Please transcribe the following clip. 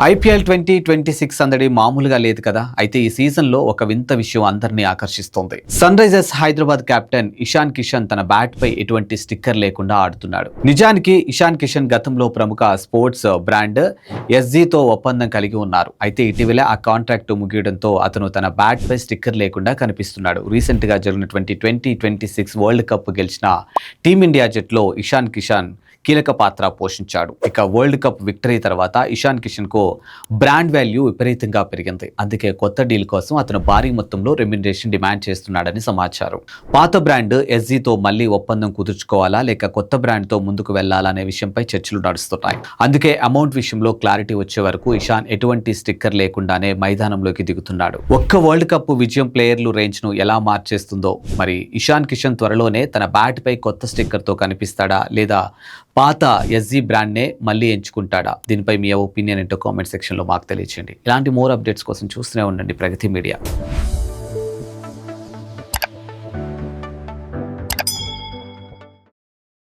IPL 2026 సందడి మామూలుగా లేదు కదా. అయితే ఈ సీజన్లో ఒక వింత విషయం అందరినీ ఆకర్షిస్తోంది. Sunrisers Hyderabad captain Ishan Kishan తన బ్యాట్ పై ఎటువంటి స్టిక్కర్ లేకుండా ఆడుతున్నాడు. నిజానికి ఇషాన్ కిషన్ గతంలో ప్రముఖ స్పోర్ట్స్ బ్రాండ్ ఎస్జీతో ఒప్పందం కలిగి ఉన్నారు. అయితే ఇటీవల ఆ కాంట్రాక్ట్ ముగియడంతో అతను తన బ్యాట్ పై స్టిక్కర్ లేకుండా కనిపిస్తున్నాడు. రీసెంట్ గా జరిగినటువంటి 2026 వరల్డ్ కప్ గెలిచిన టీమిండియా జట్లో ఇషాన్ కిషన్ కీలక పాత్ర పోషించాడు. ఇక వరల్డ్ కప్ విక్టరీ తర్వాత ఇషాన్ కిషన్ కు బ్రాండ్ వాల్యూ విపరీతంగా పెరిగింది. అందుకే కొత్త డీల్ కోసం అతను భారీ మొత్తంలో రెమ్యునరేషన్ డిమాండ్ చేస్తున్నాడని సమాచారం. పాత బ్రాండ్ ఎస్జీతో మళ్ళీ ఒప్పందం కుదుర్చుకోవాలా లేక కొత్త బ్రాండ్ తో ముందుకు వెళ్లాలా అనే విషయంపై చర్చలు నడుస్తున్నాయి. అందుకే అమౌంట్ విషయంలో క్లారిటీ వచ్చే వరకు ఇషాన్ ఎటువంటి స్టిక్కర్ లేకుండానే మైదానంలోకి దిగుతున్నాడు. ఒక్క వరల్డ్ కప్ విజయం ప్లేయర్లు రేంజ్ ను ఎలా మార్చేస్తుందో. మరి ఇషాన్ కిషన్ త్వరలోనే తన బ్యాట్ పై కొత్త స్టిక్కర్ తో కనిపిస్తాడా లేదా పాత ఎస్జీ బ్రాండ్నే మళ్ళీ ఎంచుకుంటాడా? దీనిపై మీ ఒపీనియన్ ఏంటో కామెంట్ సెక్షన్లో మాకు తెలియచేయండి. ఇలాంటి మోర్ అప్డేట్స్ కోసం చూస్తూనే ఉండండి ప్రగతి మీడియా.